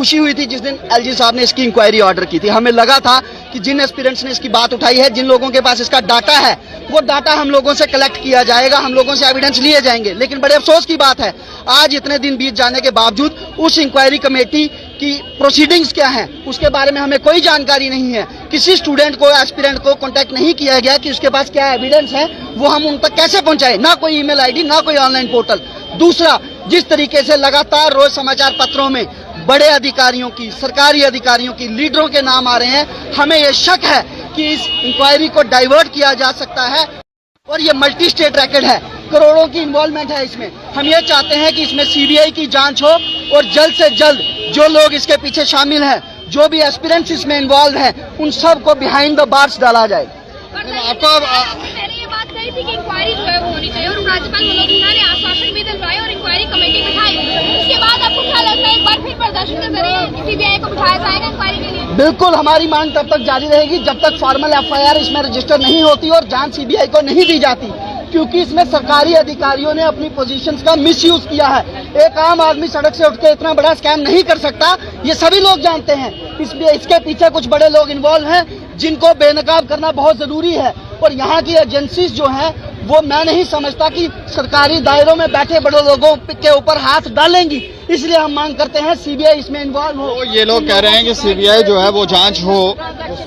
खुशी हुई थी जिस दिन एलजी साहब ने इसकी इंक्वायरी ऑर्डर की थी। हमें लगा था कि जिन एस्पिरेंट्स ने इसकी बात उठाई है, जिन लोगों के पास इसका डाटा है, वो डाटा हम लोगों से कलेक्ट किया जाएगा, हम लोगों से एविडेंस लिए जाएंगे। लेकिन बड़े अफसोस की बात है, आज इतने दिन बीत जाने के बावजूद उस इंक्वायरी कमेटी की प्रोसीडिंग्स क्या हैं उसके बारे में हमें कोई जानकारी नहीं है। किसी स्टूडेंट को, एस्पिरेंट को कांटेक्ट नहीं किया गया कि उसके पास क्या एविडेंस है, वो हम उन तक कैसे पहुंचाए। ना कोई ईमेल आईडी, ना कोई ऑनलाइन पोर्टल। दूसरा, जिस तरीके से लगातार रोज समाचार पत्रों में बड़े अधिकारियों की, सरकारी अधिकारियों की, लीडरों के नाम आ रहे हैं, हमें ये शक है कि इस इंक्वायरी को डाइवर्ट किया जा सकता है और ये मल्टी स्टेट रैकेट है, करोड़ों की इन्वॉल्वमेंट है इसमें। हम ये चाहते हैं कि इसमें सीबीआई की जांच हो और जल्द से जल्द जो लोग इसके पीछे शामिल हैं, जो भी एस्पिरेंट्स इसमें इन्वॉल्व हैं, उन सबको बिहाइंड द बार्स डाला जाए। आपका मैंने ये बात कही थी कि इंक्वायरी जो है वो होनी चाहिए और राज्यपाल मनोज सिन्हा ने आश्वासन भी दिलवाए और इंक्वायरी कमेटी बिठाई। इसके बाद आपको क्या लगता है, एक बार फिर प्रदर्शन के जरिए सीबीआई को बिठाया जाएगा इंक्वायरी के लिए? बिल्कुल, हमारी मांग तब तक जारी रहेगी जब तक फॉर्मल एफआईआर इसमें रजिस्टर नहीं होती और जांच सीबीआई को नहीं दी जाती, क्योंकि इसमें सरकारी अधिकारियों ने अपनी पोजीशंस का मिसयूज किया है। एक आम आदमी सड़क से उठ के इतना बड़ा स्कैम नहीं कर सकता, ये सभी लोग जानते हैं। इसके पीछे कुछ बड़े लोग इन्वॉल्व हैं जिनको बेनकाब करना बहुत जरूरी है। और यहाँ की एजेंसीज जो हैं वो मैं नहीं समझता कि सरकारी दायरों में बैठे बड़े लोगों के ऊपर हाथ डालेंगी। इसलिए हम मांग करते हैं सीबीआई इसमें इन्वॉल्व हो। तो ये लोग कह रहे हैं कि सीबीआई जो है वो जांच हो,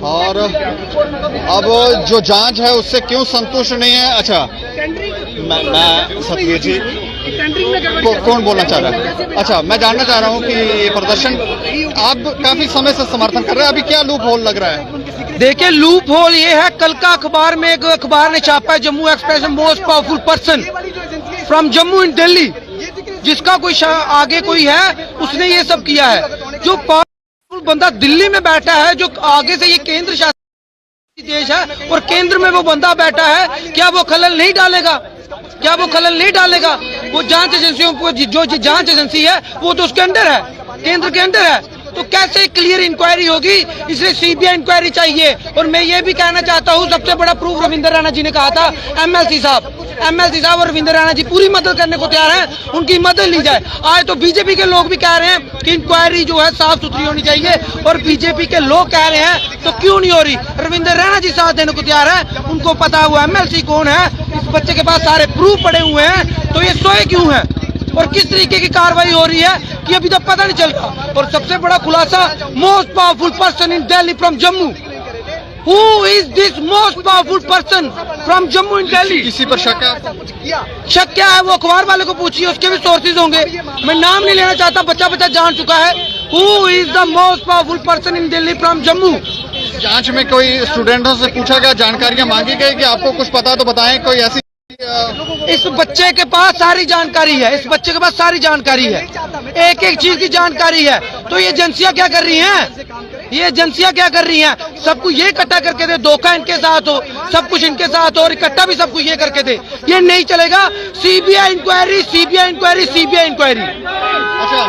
और अब जो जांच है उससे क्यों संतुष्ट नहीं है। अच्छा, मैं सतवीर जी कौन बोलना चाह रहा है? अच्छा, मैं जानना चाह रहा हूँ कि ये प्रदर्शन आप काफी समय से समर्थन कर रहे हैं, अभी क्या लूप होल लग रहा है? देखिए, लूप होल ये है, कल का अखबार में एक अखबार ने छापा है, Jammu Express, most powerful person from Jammu in Delhi, जिसका कोई आगे कोई है, उसने ये सब किया है। जो पावरफुल बंदा दिल्ली में बैठा है, जो आगे से ये केंद्र शासित देश है और केंद्र में वो बंदा बैठा है, क्या वो खलल नहीं डालेगा? क्या वो खलल नहीं डालेगा? वो जांच एजेंसियों को, जो जांच एजेंसी है वो तो उसके अंदर है, केंद्र के अंदर है, तो कैसे क्लियर इंक्वायरी होगी? इसलिए सीबीआई इंक्वायरी चाहिए। और मैं ये भी कहना चाहता हूँ, सबसे बड़ा प्रूफ रविंद्र रैना जी ने कहा था, एमएलसी साहब और रविंद्र रैना जी पूरी मदद करने को तैयार हैं, उनकी मदद ली जाए। आज तो बीजेपी के लोग भी कह रहे हैं कि इंक्वायरी जो है साफ सुथरी होनी चाहिए, और बीजेपी के लोग कह रहे हैं तो क्यों नहीं हो रही? रविंद्र रैना जी साथ देने को तैयार है, उनको पता हुआ एमएलसी कौन है, इस बच्चे के पास सारे प्रूफ पड़े हुए हैं, तो ये सोए क्यों है और किस तरीके की कार्रवाई हो रही है कि अभी तक पता नहीं चल रहा। और सबसे बड़ा खुलासा, most powerful person in Delhi from Jammu. Who is this most powerful person from Jammu in Delhi? किसी पर शक है? शक क्या है, वो अखबार वाले को पूछिए, उसके भी सोर्सेज होंगे। मैं नाम नहीं लेना चाहता, बच्चा जान चुका है। Who is the most powerful person in Delhi from Jammu? जांच में कोई स्टूडेंटों से पूछा गया, जानकारियां मांगी गई कि आपको कुछ पता तो बताएं, कोई ऐसी? इस बच्चे के पास सारी जानकारी है, इस बच्चे के पास सारी जानकारी है, एक एक चीज की जानकारी है। तो ये एजेंसियां क्या कर रही हैं? ये एजेंसियां क्या कर रही हैं? सब कुछ ये इकट्ठा करके दे, धोखा इनके साथ हो, सब कुछ इनके साथ हो और इकट्ठा भी सब कुछ ये करके दे, ये नहीं चलेगा। CBI inquiry, CBI inquiry, CBI inquiry. अच्छा,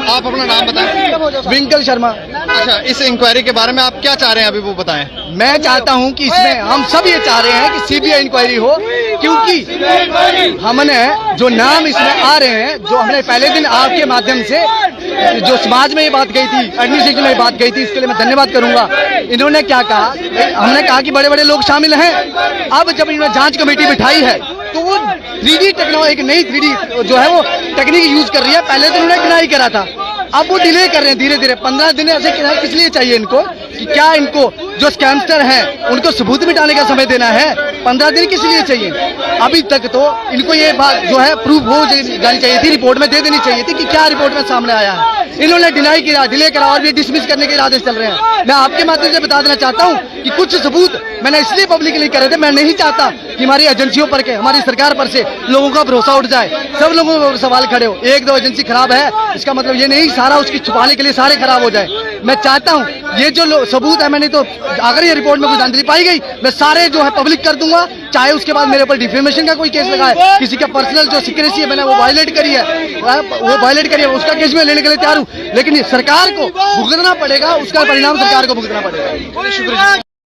आप अपना नाम बताएं। विंकल शर्मा। अच्छा, इस इंक्वायरी के बारे में आप क्या चाह रहे हैं, अभी वो बताएं। मैं चाहता हूं कि इसमें हम सब ये चाह रहे हैं कि सीबीआई इंक्वायरी हो, क्योंकि हमने जो नाम इसमें आ रहे हैं, जो हमने पहले दिन आपके माध्यम से जो समाज में ये बात कही थी, एडमिनिस्ट्रेशन में ये बात कही थी, इसके लिए मैं धन्यवाद करूंगा। इन्होंने क्या कहा, हमने कहा कि बड़े बड़े लोग शामिल हैं। अब जब इन्होंने जांच कमेटी बिठाई है तो वो 3D टेक्नोलॉजी, एक नई 3D जो है वो टेक्निक यूज कर रही है। पहले दिन उन्होंने डिनाई करा था, अब वो डिले कर रहे हैं धीरे धीरे। 15 दिन ऐसे किस लिए चाहिए इनको कि क्या इनको जो स्कैमस्टर हैं उनको सबूत मिटाने का समय देना है? 15 दिन किस लिए चाहिए? अभी तक तो इनको ये बात जो है प्रूफ हो जानी चाहिए थी, रिपोर्ट में दे देनी चाहिए थी कि क्या रिपोर्ट में सामने आया है। इन्होंने डिनाई किया, डिले करा और भी डिसमिस करने के आदेश चल रहे हैं। मैं आपके माध्यम से बता देना चाहता हूँ कि कुछ सबूत मैंने इसलिए पब्लिकली करे थे, मैं नहीं चाहता कि हमारी एजेंसियों पर के, हमारी सरकार पर से लोगों का भरोसा उठ जाए, सब लोगों पर सवाल खड़े हो। एक दो एजेंसी खराब है इसका मतलब ये नहीं सारा उसकी छुपाने के लिए सारे खराब हो जाए। मैं चाहता हूँ ये जो सबूत है, मैंने तो अगर ये रिपोर्ट में कुछ धांधली पाई गई, मैं सारे जो है पब्लिक कर दूंगा, चाहे उसके बाद मेरे ऊपर डिफेमेशन का कोई केस लगा है, किसी का पर्सनल जो सिक्रेसी है मैंने वो वायलेट करी है, उसका केस में लेने के लिए तैयार हूँ। लेकिन सरकार को भुगतना पड़ेगा, उसका परिणाम सरकार को भुगतना पड़ेगा।